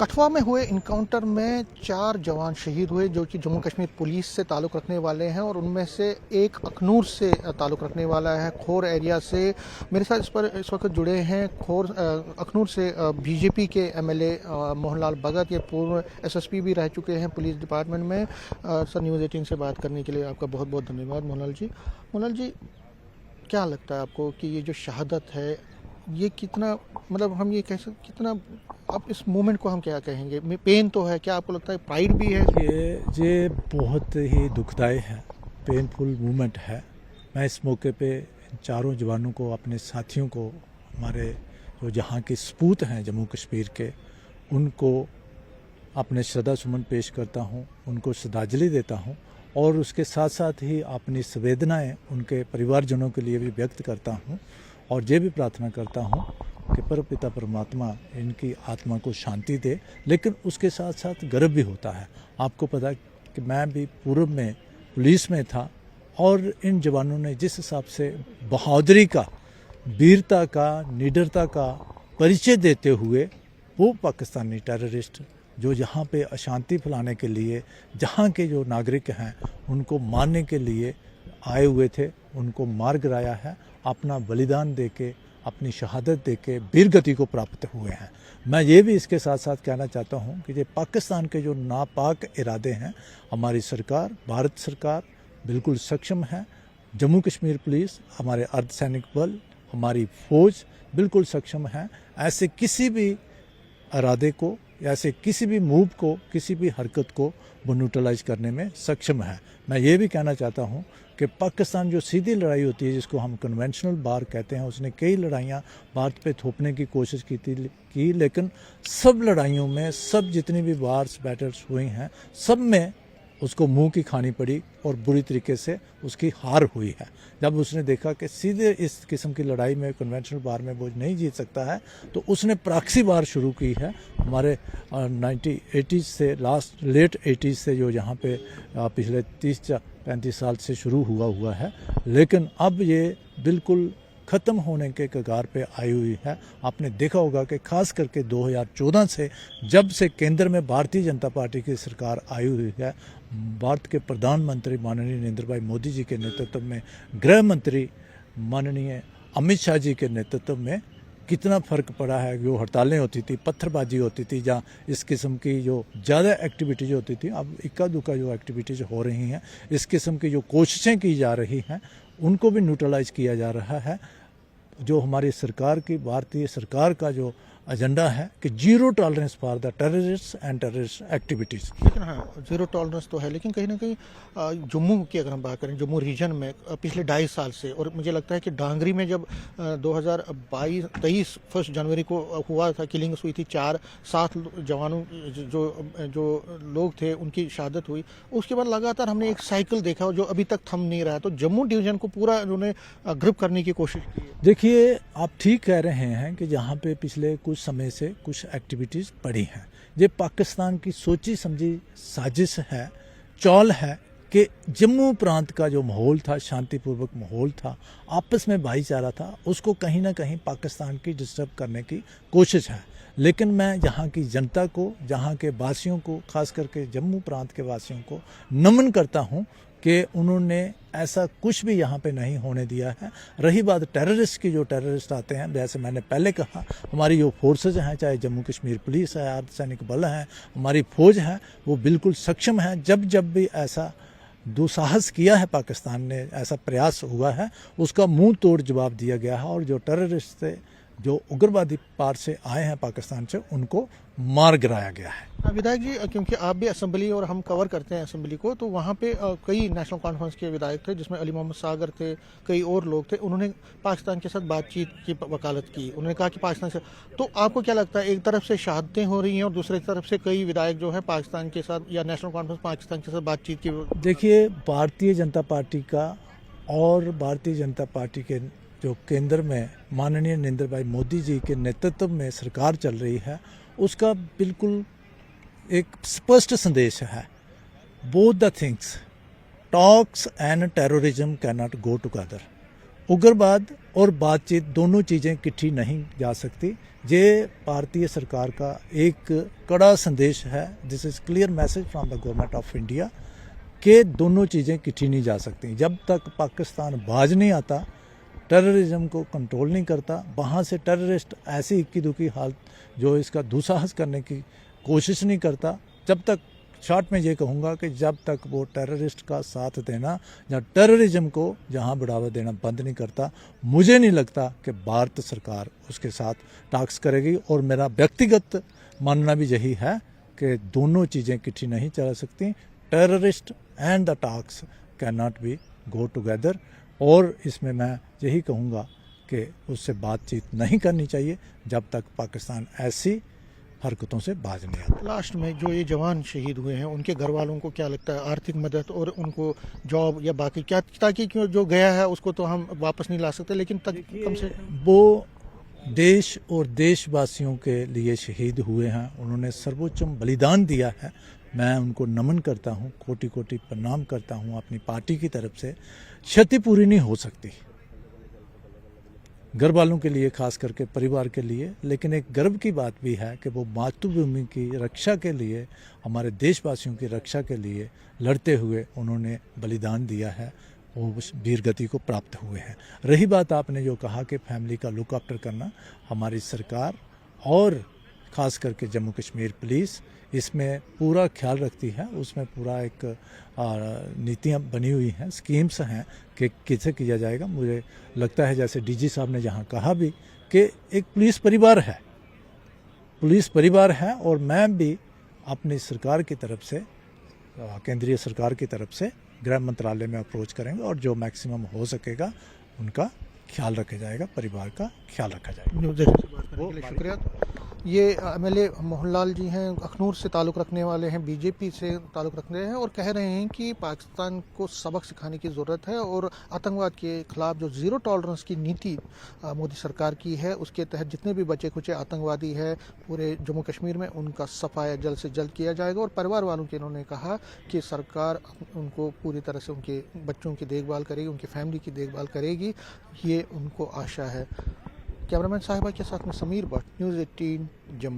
कठुआ में हुए इनकाउंटर में 4 जवान शहीद हुए जो कि जम्मू कश्मीर पुलिस से ताल्लुक़ रखने वाले हैं और उनमें से एक अखनूर से ताल्लुक़ रखने वाला है, खोर एरिया से। मेरे साथ इस पर इस वक्त जुड़े हैं अखनूर से बीजेपी के एमएलए मोहनलाल भगत। ये पूर्व एसएसपी भी रह चुके हैं पुलिस डिपार्टमेंट में। सर, न्यूज़ 18 से बात करने के लिए आपका बहुत बहुत धन्यवाद मोहनलाल जी, क्या लगता है आपको कि ये जो शहादत है ये कितना, मतलब हम ये कैसे, कितना अब इस मोमेंट को हम क्या कहेंगे? पेन तो है, क्या आपको लगता है प्राइड भी है? ये बहुत ही दुखदायी है, पेनफुल मोमेंट है। मैं इस मौके पे चारों जवानों को, अपने साथियों को, हमारे जो जहाँ के सपूत हैं जम्मू कश्मीर के, उनको अपने श्रद्धा सुमन पेश करता हूँ, उनको श्रद्धांजलि देता हूँ और उसके साथ साथ ही अपनी संवेदनाएं उनके परिवारजनों के लिए भी व्यक्त करता हूँ और ये भी प्रार्थना करता हूँ कि परमपिता परमात्मा इनकी आत्मा को शांति दे। लेकिन उसके साथ साथ गर्व भी होता है। आपको पता है कि मैं भी पूर्व में पुलिस में था और इन जवानों ने जिस हिसाब से बहादुरी का, वीरता का, निडरता का परिचय देते हुए वो पाकिस्तानी टेररिस्ट जो यहाँ पे अशांति फैलाने के लिए, जहाँ के जो नागरिक हैं उनको मारने के लिए आए हुए थे, उनको मार गिराया है। अपना बलिदान देके, अपनी शहादत देके वीर गति को प्राप्त हुए हैं। मैं ये भी इसके साथ साथ कहना चाहता हूँ कि ये पाकिस्तान के जो नापाक इरादे हैं, हमारी सरकार, भारत सरकार बिल्कुल सक्षम है। जम्मू कश्मीर पुलिस, हमारे अर्धसैनिक बल, हमारी फौज बिल्कुल सक्षम है ऐसे किसी भी इरादे को, ऐसे किसी भी मूव को, किसी भी हरकत को वो न्यूट्रलाइज करने में सक्षम है। मैं ये भी कहना चाहता हूँ कि पाकिस्तान जो सीधी लड़ाई होती है, जिसको हम कन्वेंशनल वार कहते हैं, उसने कई लड़ाइयाँ भारत पे थोपने की कोशिश की, लेकिन सब लड़ाइयों में, सब जितनी भी वार्स बैटल्स हुई हैं, सब में उसको मुंह की खानी पड़ी और बुरी तरीके से उसकी हार हुई है। जब उसने देखा कि सीधे इस किस्म की लड़ाई में, कन्वेंशनल वार में वो नहीं जीत सकता है, तो उसने प्रॉक्सी वार शुरू की है। हमारे 1980s से, लेट 80s से जो यहाँ पे पिछले 30-35 साल से शुरू हुआ है, लेकिन अब ये बिल्कुल ख़त्म होने के कगार पे आई हुई है। आपने देखा होगा कि खास करके 2014 से, जब से केंद्र में भारतीय जनता पार्टी की सरकार आई हुई है, भारत के प्रधानमंत्री माननीय नरेंद्र भाई मोदी जी के नेतृत्व में, गृह मंत्री माननीय अमित शाह जी के नेतृत्व में कितना फ़र्क पड़ा है। जो हड़तालें होती थी, पत्थरबाजी होती थी, जहाँ इस किस्म की जो ज़्यादा एक्टिविटीज़ होती थी, अब इक्का दुक्का जो एक्टिविटीज़ हो रही हैं, इस किस्म की जो कोशिशें की जा रही हैं, उनको भी न्यूट्रलाइज किया जा रहा है। जो हमारी सरकार की, भारतीय सरकार का जो एजेंडा है कि zero tolerance for the terrorist and terrorist activities. लेकिन हाँ, जीरो टॉलरेंस तो है, लेकिन कहीं ना कहीं जम्मू की अगर हम बात करें, जम्मू रीजन में पिछले 2.5 साल से, और मुझे लगता है कि डांगरी में जब 2023 1 जनवरी को हुआ था, किलिंग्स हुई थी, 4-7 जवानों जो लोग थे उनकी शहादत हुई, उसके बाद लगातार हमने एक साइकिल देखा जो अभी तक थम नहीं रहा। तो जम्मू डिवीज़न को पूरा उन्होंने ग्रिप करने की कोशिश की। देखिए, आप ठीक कह रहे हैं कि जहाँ पे पिछले कुछ समय से कुछ एक्टिविटीज़ बढ़ी हैं, ये पाकिस्तान की सोची समझी साजिश है, चौल है कि जम्मू प्रांत का जो माहौल था, शांतिपूर्वक माहौल था, आपस में भाईचारा था, उसको कहीं ना कहीं पाकिस्तान की डिस्टर्ब करने की कोशिश है। लेकिन मैं यहाँ की जनता को, जहाँ के वासियों को, खास करके जम्मू प्रांत के वासियों को नमन करता हूँ कि उन्होंने ऐसा कुछ भी यहाँ पे नहीं होने दिया है। रही बात टेररिस्ट की, जो टेररिस्ट आते हैं, जैसे मैंने पहले कहा, हमारी जो फोर्सेज हैं, चाहे जम्मू कश्मीर पुलिस है, अर्धसैनिक बल है, हमारी फौज है, वो बिल्कुल सक्षम है। जब जब भी ऐसा दुस्साहस किया है पाकिस्तान ने, ऐसा प्रयास हुआ है, उसका मुंह तोड़ जवाब दिया गया है और जो टेररिस्ट थे, जो उग्रवादी पार से आए हैं पाकिस्तान से, उनको मार गिराया गया है। विधायक जी, क्योंकि आप भी असेंबली और हम कवर करते हैं असेंबली को, तो वहाँ पे कई नेशनल कॉन्फ्रेंस के विधायक थे, जिसमें अली मोहम्मद सागर थे, कई और लोग थे। उन्होंने पाकिस्तान के साथ बातचीत की वकालत की। उन्होंने कहा कि पाकिस्तान से, तो आपको क्या लगता है, एक तरफ से शहादतें हो रही हैं और दूसरी तरफ से कई विधायक जो है पाकिस्तान के साथ, या नेशनल कॉन्फ्रेंस पाकिस्तान के साथ बातचीत की? देखिए, भारतीय जनता पार्टी का और भारतीय जनता पार्टी के जो केंद्र में माननीय नरेंद्र भाई मोदी जी के नेतृत्व में सरकार चल रही है, उसका बिल्कुल एक स्पष्ट संदेश है, both the things, talks and terrorism can not go together. उग्रवाद और बातचीत दोनों चीज़ें इकट्ठी नहीं जा सकती। ये भारतीय सरकार का एक कड़ा संदेश है, this is clear message from the government of India कि दोनों चीज़ें इकट्ठी नहीं जा सकती। जब तक पाकिस्तान बाज नहीं आता, टेररिज्म को कंट्रोल नहीं करता, वहाँ से टेररिस्ट ऐसी इक्की दुखी हालत जो इसका दुस्साहस करने की कोशिश नहीं करता, जब तक शॉर्ट में ये कहूँगा कि जब तक वो टेररिस्ट का साथ देना या टेररिज्म को जहाँ बढ़ावा देना बंद नहीं करता, मुझे नहीं लगता कि भारत सरकार उसके साथ टाक्स करेगी। और मेरा व्यक्तिगत मानना भी यही है कि दोनों चीज़ें इकट्ठी नहीं चल सकती। Terrorist and the talks can not be go together. और इसमें मैं यही कहूँगा कि उससे बातचीत नहीं करनी चाहिए जब तक पाकिस्तान ऐसी हरकतों से बाज नहीं आता। लास्ट में जो ये जवान शहीद हुए हैं उनके घर वालों को क्या लगता है, आर्थिक मदद और उनको जॉब या बाकी क्या, ताकि क्यों जो गया है उसको तो हम वापस नहीं ला सकते, लेकिन तक कम से वो देश और देशवासियों के लिए शहीद हुए हैं, उन्होंने सर्वोच्च बलिदान दिया है। मैं उनको नमन करता हूँ, कोटि कोटि प्रणाम करता हूँ। अपनी पार्टी की तरफ से क्षति पूरी नहीं हो सकती घर वालों के लिए, खास करके परिवार के लिए, लेकिन एक गर्व की बात भी है कि वो मातृभूमि की रक्षा के लिए, हमारे देशवासियों की रक्षा के लिए लड़ते हुए उन्होंने बलिदान दिया है, वो उस वीर गति को प्राप्त हुए हैं। रही बात आपने जो कहा कि फैमिली का लुक आफ्टर करना, हमारी सरकार और ख़ास करके जम्मू कश्मीर पुलिस इसमें पूरा ख्याल रखती है। उसमें पूरा एक नीतियाँ बनी हुई हैं, स्कीम्स हैं कि कैसे किया जाएगा। मुझे लगता है जैसे डीजी साहब ने जहाँ कहा भी कि एक पुलिस परिवार है और मैं भी अपनी सरकार की तरफ से, केंद्रीय सरकार की तरफ से गृह मंत्रालय में अप्रोच करेंगे और जो मैक्सिमम हो सकेगा उनका ख्याल रखा जाएगा, परिवार का ख्याल रखा जाएगा। न्यूज़ एटीन से बात करने के लिए शुक्रिया। ये एमएलए मोहनलाल जी हैं, अखनूर से ताल्लुक़ रखने वाले हैं, बीजेपी से ताल्लुक़ रखने हैं और कह रहे हैं कि पाकिस्तान को सबक सिखाने की ज़रूरत है और आतंकवाद के ख़िलाफ़ जो ज़ीरो टॉलरेंस की नीति मोदी सरकार की है, उसके तहत जितने भी बचे खुचे आतंकवादी है पूरे जम्मू कश्मीर में, उनका सफाया जल्द से जल्द किया जाएगा। और परिवार वालों के इन्होंने कहा कि सरकार उनको पूरी तरह से उनके बच्चों की देखभाल करेगी, उनकी फैमिली की देखभाल करेगी, ये उनको आशा है। कैमरामैन साहिबा के साथ में समीर भट्ट, न्यूज़ 18 जम्मू।